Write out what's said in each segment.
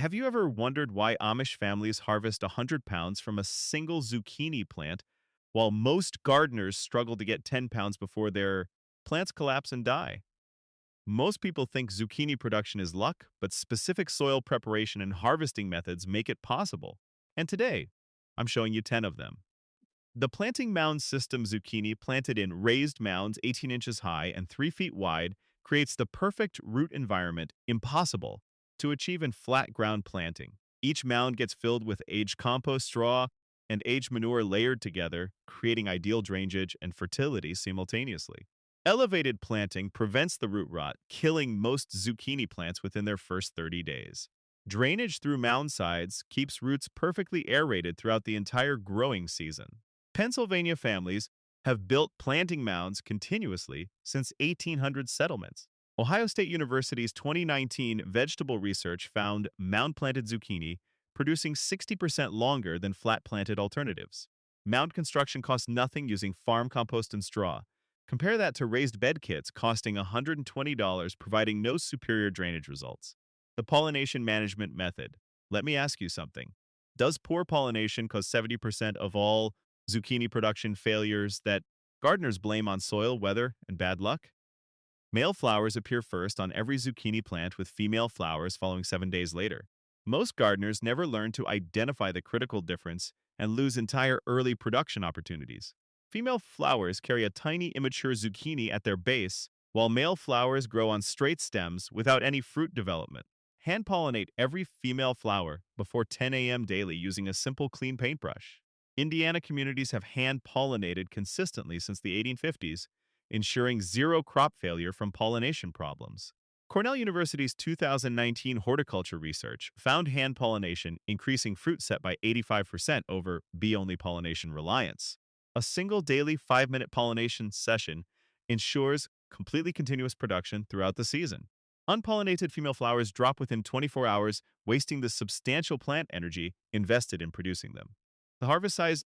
Have you ever wondered why Amish families harvest 100 pounds from a single zucchini plant, while most gardeners struggle to get 10 pounds before their plants collapse and die? Most people think zucchini production is luck, but specific soil preparation and harvesting methods make it possible. And today, I'm showing you 10 of them. The planting mound system zucchini planted in raised mounds 18 inches high and 3 feet wide creates the perfect root environment impossible to achieve in flat ground planting. Each mound gets filled with aged compost straw and aged manure layered together, creating ideal drainage and fertility simultaneously. Elevated planting prevents the root rot, killing most zucchini plants within their first 30 days. Drainage through mound sides keeps roots perfectly aerated throughout the entire growing season. Pennsylvania families have built planting mounds continuously since 1800 settlements. Ohio State University's 2019 vegetable research found mound-planted zucchini producing 60% longer than flat-planted alternatives. Mound construction costs nothing using farm compost and straw. Compare that to raised bed kits costing $120, providing no superior drainage results. The pollination management method. Let me ask you something. Does poor pollination cause 70% of all zucchini production failures that gardeners blame on soil, weather, and bad luck? Male flowers appear first on every zucchini plant, with female flowers following 7 days later. Most gardeners never learn to identify the critical difference and lose entire early production opportunities. Female flowers carry a tiny immature zucchini at their base, while male flowers grow on straight stems without any fruit development. Hand pollinate every female flower before 10 a.m. daily using a simple clean paintbrush. Indiana communities have hand pollinated consistently since the 1850s, ensuring zero crop failure from pollination problems. Cornell University's 2019 horticulture research found hand pollination increasing fruit set by 85% over bee-only pollination reliance. A single daily 5-minute pollination session ensures completely continuous production throughout the season. Unpollinated female flowers drop within 24 hours, wasting the substantial plant energy invested in producing them. The harvest size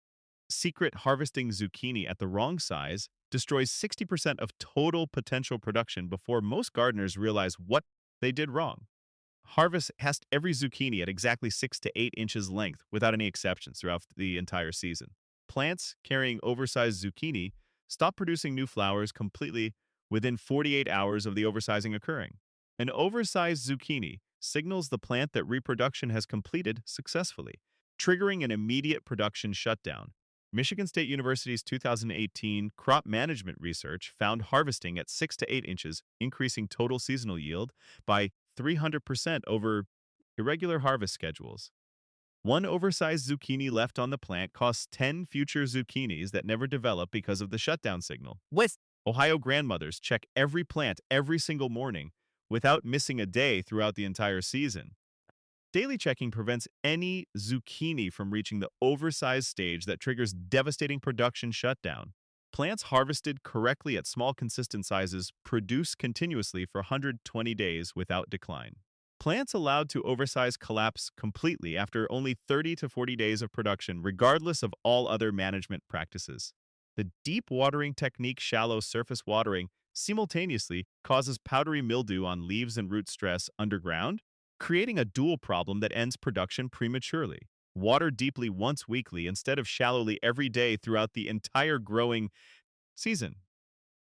secret: harvesting zucchini at the wrong size destroys 60% of total potential production before most gardeners realize what they did wrong. Harvest every zucchini at exactly 6 to 8 inches length without any exceptions throughout the entire season. Plants carrying oversized zucchini stop producing new flowers completely within 48 hours of the oversizing occurring. An oversized zucchini signals the plant that reproduction has completed successfully, triggering an immediate production shutdown. Michigan State University's 2018 crop management research found harvesting at 6 to 8 inches, increasing total seasonal yield by 300% over irregular harvest schedules. One oversized zucchini left on the plant costs 10 future zucchinis that never develop because of the shutdown signal. Ohio grandmothers check every plant every single morning without missing a day throughout the entire season. Daily checking prevents any zucchini from reaching the oversized stage that triggers devastating production shutdown. Plants harvested correctly at small, consistent sizes produce continuously for 120 days without decline. Plants allowed to oversize collapse completely after only 30 to 40 days of production, regardless of all other management practices. The deep watering technique, shallow surface watering, simultaneously causes powdery mildew on leaves and root stress underground, creating a dual problem that ends production prematurely. Water deeply once weekly instead of shallowly every day throughout the entire growing season.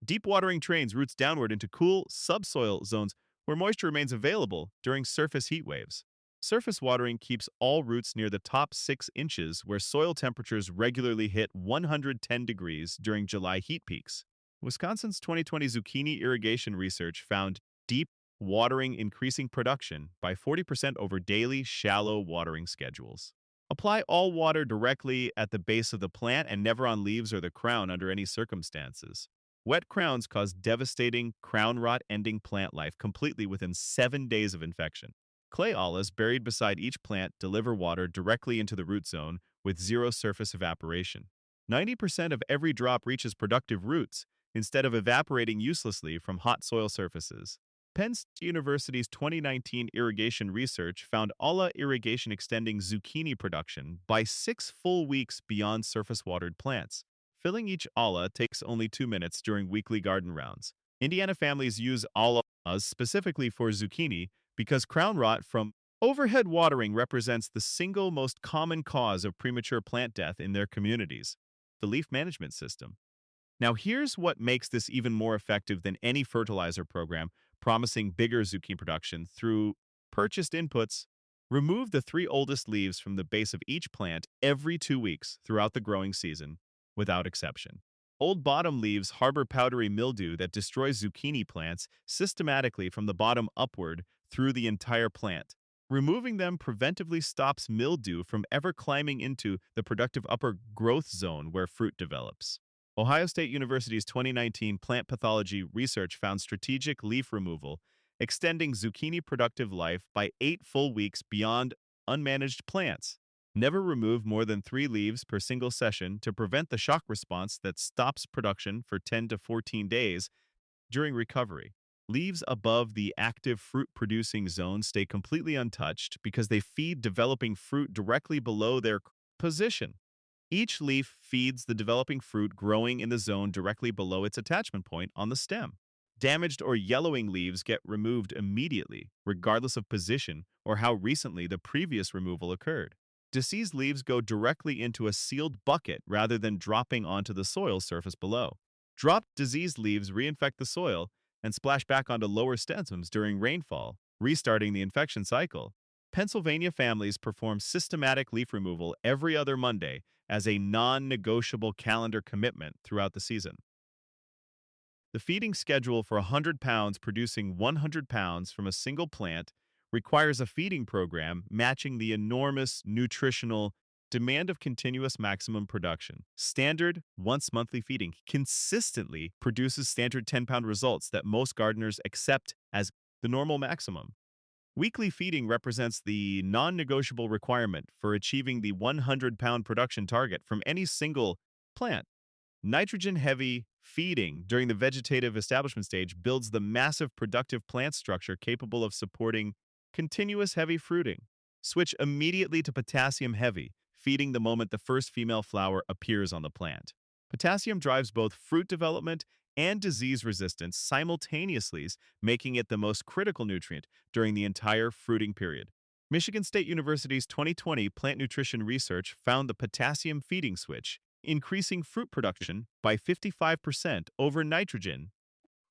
Deep watering trains roots downward into cool subsoil zones where moisture remains available during surface heat waves. Surface watering keeps all roots near the top 6 inches where soil temperatures regularly hit 110 degrees during July heat peaks. Wisconsin's 2020 zucchini irrigation research found deep watering increasing production by 40% over daily shallow watering schedules. Apply all water directly at the base of the plant and never on leaves or the crown under any circumstances. Wet crowns cause devastating crown rot, ending plant life completely within 7 days of infection. Clay ollas buried beside each plant deliver water directly into the root zone with zero surface evaporation. 90% of every drop reaches productive roots instead of evaporating uselessly from hot soil surfaces. Penn State University's 2019 irrigation research found olla irrigation extending zucchini production by 6 full weeks beyond surface-watered plants. Filling each olla takes only 2 minutes during weekly garden rounds. Indiana families use ollas specifically for zucchini because crown rot from Overhead watering represents the single most common cause of premature plant death in their communities, the leaf management system. Now, here's what makes this even more effective than any fertilizer program promising bigger zucchini production through purchased inputs. Remove the three oldest leaves from the base of each plant every 2 weeks throughout the growing season, without exception. Old bottom leaves harbor powdery mildew that destroys zucchini plants systematically from the bottom upward through the entire plant. Removing them preventively stops mildew from ever climbing into the productive upper growth zone where fruit develops. Ohio State University's 2019 plant pathology research found strategic leaf removal, extending zucchini productive life by 8 full weeks beyond unmanaged plants. Never remove more than 3 leaves per single session to prevent the shock response that stops production for 10 to 14 days during recovery. Leaves above the active fruit producing zone stay completely untouched because they feed developing fruit directly below their position. Each leaf feeds the developing fruit growing in the zone directly below its attachment point on the stem. Damaged or yellowing leaves get removed immediately, regardless of position or how recently the previous removal occurred. Diseased leaves go directly into a sealed bucket rather than dropping onto the soil surface below. Dropped diseased leaves reinfect the soil and splash back onto lower stems during rainfall, restarting the infection cycle. Pennsylvania families perform systematic leaf removal every other Monday as a non-negotiable calendar commitment throughout the season. The feeding schedule for 100 pounds producing 100 pounds from a single plant requires a feeding program matching the enormous nutritional demand of continuous maximum production. Standard once monthly feeding consistently produces standard 10-pound results that most gardeners accept as the normal maximum. Weekly feeding represents the non-negotiable requirement for achieving the 100-pound production target from any single plant. Nitrogen-heavy feeding during the vegetative establishment stage builds the massive productive plant structure capable of supporting continuous heavy fruiting. Switch immediately to potassium-heavy feeding the moment the first female flower appears on the plant. Potassium drives both fruit development and disease resistance simultaneously, making it the most critical nutrient during the entire fruiting period. Michigan State University's 2020 plant nutrition research found the potassium feeding switch, increasing fruit production by 55% over nitrogen.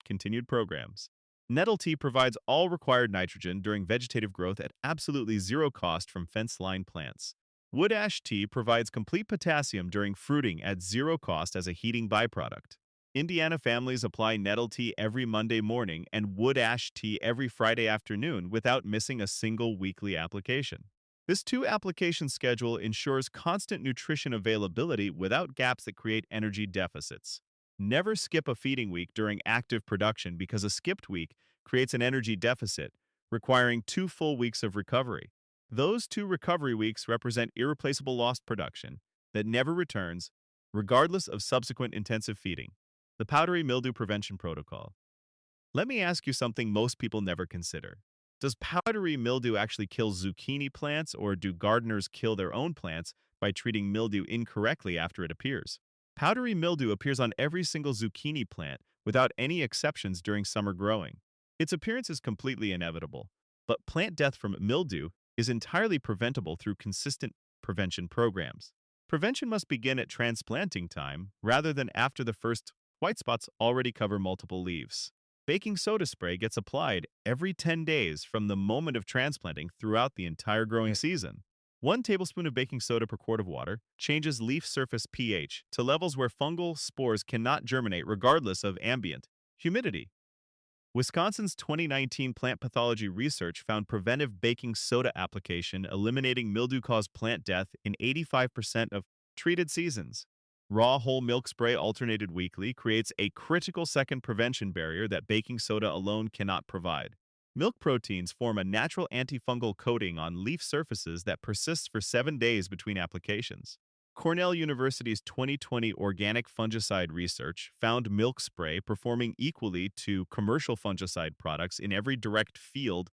Continued programs. Nettle tea provides all required nitrogen during vegetative growth at absolutely zero cost from fence-lined plants. Wood ash tea provides complete potassium during fruiting at zero cost as a heating byproduct. Indiana families apply nettle tea every Monday morning and wood ash tea every Friday afternoon without missing a single weekly application. This two-application schedule ensures constant nutrition availability without gaps that create energy deficits. Never skip a feeding week during active production because a skipped week creates an energy deficit, requiring 2 full weeks of recovery. Those 2 recovery weeks represent irreplaceable lost production that never returns, regardless of subsequent intensive feeding. The powdery mildew prevention protocol. Let me ask you something most people never consider. Does powdery mildew actually kill zucchini plants, or do gardeners kill their own plants by treating mildew incorrectly after it appears? Powdery mildew appears on every single zucchini plant without any exceptions during summer growing. Its appearance is completely inevitable, but plant death from mildew is entirely preventable through consistent prevention programs. Prevention must begin at transplanting time rather than after the first white spots already cover multiple leaves. Baking soda spray gets applied every 10 days from the moment of transplanting throughout the entire growing season. 1 tablespoon of baking soda per quart of water changes leaf surface pH to levels where fungal spores cannot germinate regardless of ambient humidity. Wisconsin's 2019 plant pathology research found preventive baking soda application eliminating mildew-caused plant death in 85% of treated seasons. Raw whole milk spray alternated weekly creates a critical second prevention barrier that baking soda alone cannot provide. Milk proteins form a natural antifungal coating on leaf surfaces that persists for 7 days between applications. Cornell University's 2020 organic fungicide research found milk spray performing equally to commercial fungicide products in every direct field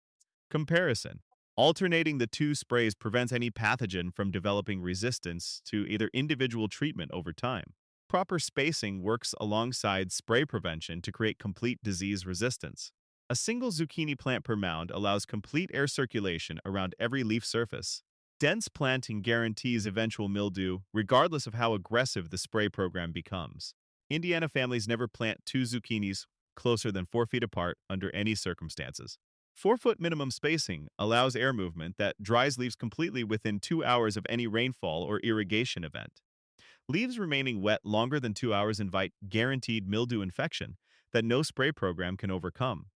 comparison. Alternating the two sprays prevents any pathogen from developing resistance to either individual treatment over time. Proper spacing works alongside spray prevention to create complete disease resistance. A single zucchini plant per mound allows complete air circulation around every leaf surface. Dense planting guarantees eventual mildew, regardless of how aggressive the spray program becomes. Indiana families never plant two zucchinis closer than 4 feet apart under any circumstances. 4-foot minimum spacing allows air movement that dries leaves completely within 2 hours of any rainfall or irrigation event. Leaves remaining wet longer than 2 hours invite guaranteed mildew infection that no spray program can overcome.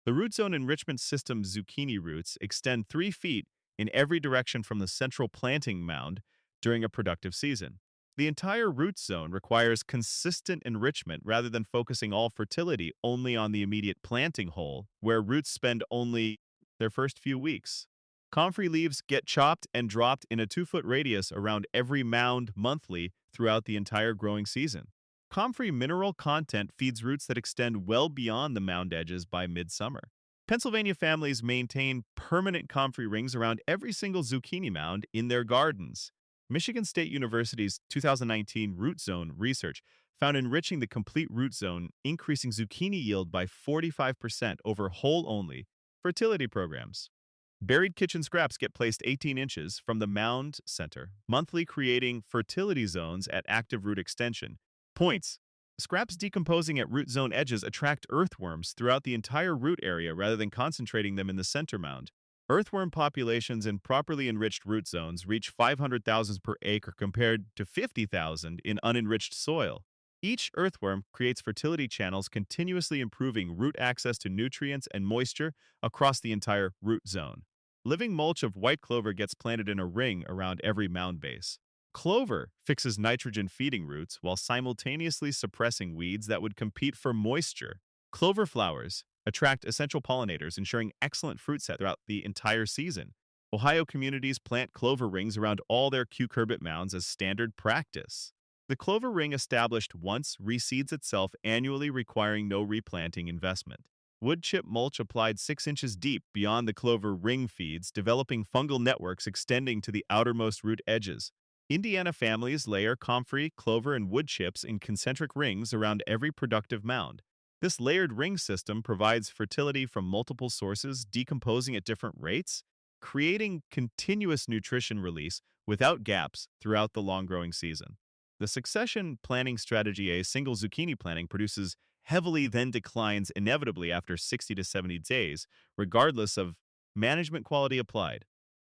The root zone enrichment system zucchini roots extend 3 feet in every direction from the central planting mound during a productive season. The entire root zone requires consistent enrichment rather than focusing all fertility only on the immediate planting hole, where roots spend only their first few weeks. Comfrey leaves get chopped and dropped in a 2-foot radius around every mound monthly throughout the entire growing season. Comfrey mineral content feeds roots that extend well beyond the mound edges by midsummer. Pennsylvania families maintain permanent comfrey rings around every single zucchini mound in their gardens. Michigan State University's 2019 root zone research found enriching the complete root zone, increasing zucchini yield by 45% over whole-only fertility programs. Buried kitchen scraps get placed 18 inches from the mound center, monthly creating fertility zones at active root extension. Points. Scraps decomposing at root zone edges attract earthworms throughout the entire root area rather than concentrating them in the center mound. Earthworm populations in properly enriched root zones reach 500,000 per acre compared to 50,000 in unenriched soil. Each earthworm creates fertility channels, continuously improving root access to nutrients and moisture across the entire root zone. Living mulch of white clover gets planted in a ring around every mound base. Clover fixes nitrogen feeding roots while simultaneously suppressing weeds that would compete for moisture. Clover flowers attract essential pollinators, ensuring excellent fruit set throughout the entire season. Ohio communities plant clover rings around all their cucurbit mounds as standard practice. The clover ring established once reseeds itself annually, requiring no replanting investment. Wood chip mulch applied 6 inches deep beyond the clover ring feeds, developing fungal networks extending to the outermost root edges. Indiana families layer comfrey, clover, and wood chips in concentric rings around every productive mound. This layered ring system provides fertility from multiple sources, decomposing at different rates, creating continuous nutrition release without gaps throughout the long growing season. The succession planting strategy, a single zucchini planting, produces heavily then declines inevitably after 60 to 70 days, regardless of management quality applied.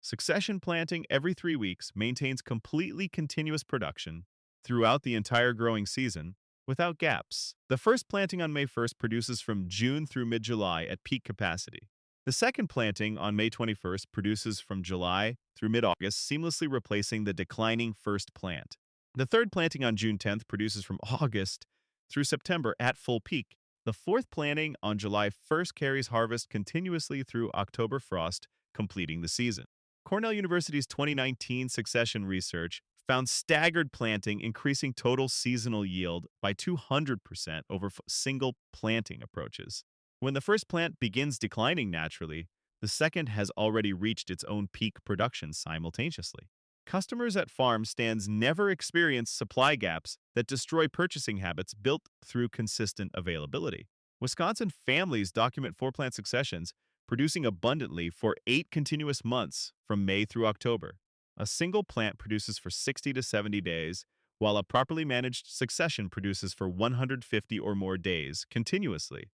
Succession planting every 3 weeks maintains completely continuous production throughout the entire growing season without gaps. The first planting on May 1st produces from June through mid-July at peak capacity. The second planting on May 21st produces from July through mid-August, seamlessly replacing the declining first plant. The third planting on June 10th produces from August through September at full peak. The fourth planting on July 1st carries harvest continuously through October frost, completing the season. Cornell University's 2019 succession research found staggered planting increasing total seasonal yield by 200% over single planting approaches. When the first plant begins declining naturally, the second has already reached its own peak production simultaneously. Customers at farm stands never experience supply gaps that destroy purchasing habits built through consistent availability. Wisconsin families document 4-plant successions, producing abundantly for 8 continuous months from May through October. A single plant produces for 60 to 70 days, while a properly managed succession produces for 150 or more days continuously.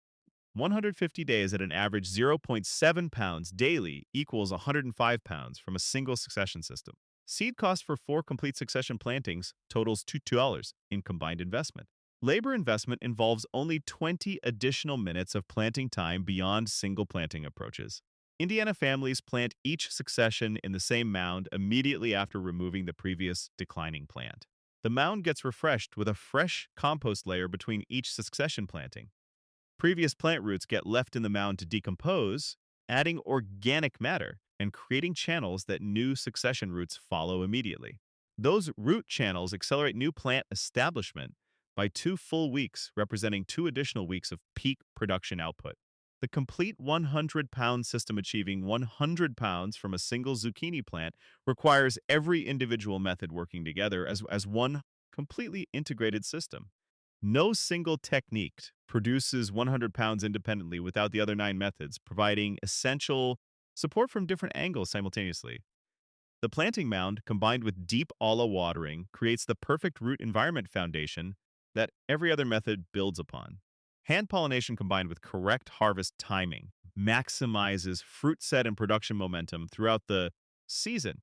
150 days at an average zero point 0.7 pounds daily equals 105 pounds from a single succession system. Seed cost for 4 complete succession plantings totals $2 in combined investment. Labor investment involves only 20 additional minutes of planting time beyond single planting approaches. Indiana families plant each succession in the same mound immediately after removing the previous declining plant. The mound gets refreshed with a fresh compost layer between each succession planting. Previous plant roots get left in the mound to decompose, adding organic matter and creating channels that new succession roots follow immediately. Those root channels accelerate new plant establishment by 2 full weeks, representing 2 additional weeks of peak production output. The complete 100-pound system achieving 100 pounds from a single zucchini plant requires every individual method working together as one completely integrated system. No single technique produces 100 pounds independently without the other nine methods, providing essential support from different angles simultaneously. The planting mound, combined with deep alla watering, creates the perfect root environment foundation that every other method builds upon. Hand pollination combined with correct harvest timing maximizes fruit set and production momentum throughout the season.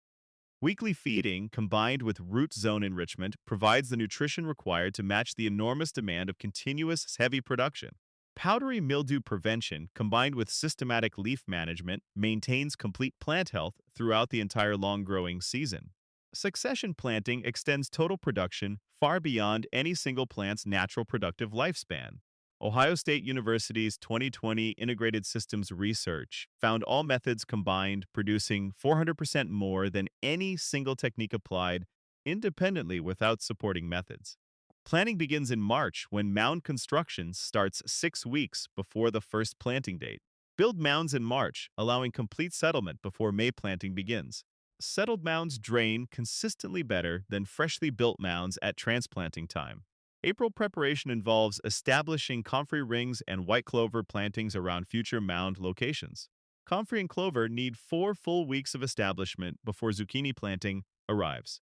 Weekly feeding, combined with root zone enrichment, provides the nutrition required to match the enormous demand of continuous heavy production. Powdery mildew prevention, combined with systematic leaf management, maintains complete plant health throughout the entire long growing season. Succession planting extends total production far beyond any single plant's natural productive lifespan. Ohio State University's 2020 Integrated Systems Research found all methods combined producing 400% more than any single technique applied independently without supporting methods. Planting begins in March when mound construction starts 6 weeks before the first planting date. Build mounds in March, allowing complete settlement before May planting begins. Settled mounds drain consistently better than freshly built mounds at transplanting time. April preparation involves establishing comfrey rings and white clover plantings around future mound locations. Comfrey and clover need 4 full weeks of establishment before zucchini planting arrives.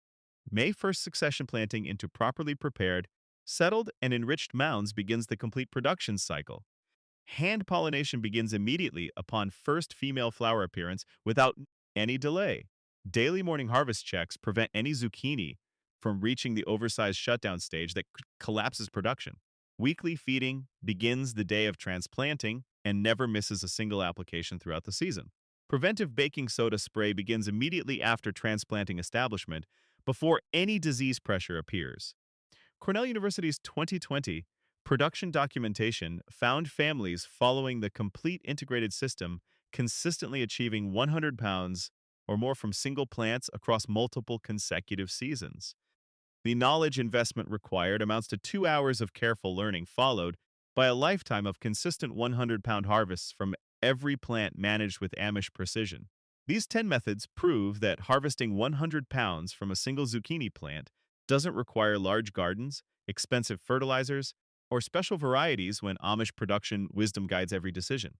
May 1st succession planting into properly prepared, settled, and enriched mounds begins the complete production cycle. Hand pollination begins immediately upon first female flower appearance without any delay. Daily morning harvest checks prevent any zucchini from reaching the oversized shutdown stage that collapses production. Weekly feeding begins the day of transplanting and never misses a single application throughout the season. Preventive baking soda spray begins immediately after transplanting establishment before any disease pressure appears. Cornell University's 2020 production documentation found families following the complete integrated system consistently achieving 100 pounds or more from single plants across multiple consecutive seasons. The knowledge investment required amounts to 2 hours of careful learning, followed by a lifetime of consistent 100-pound harvests from every plant managed with Amish precision. These 10 methods prove that harvesting 100 pounds from a single zucchini plant doesn't require large gardens, expensive fertilizers, or special varieties when Amish production wisdom guides every decision.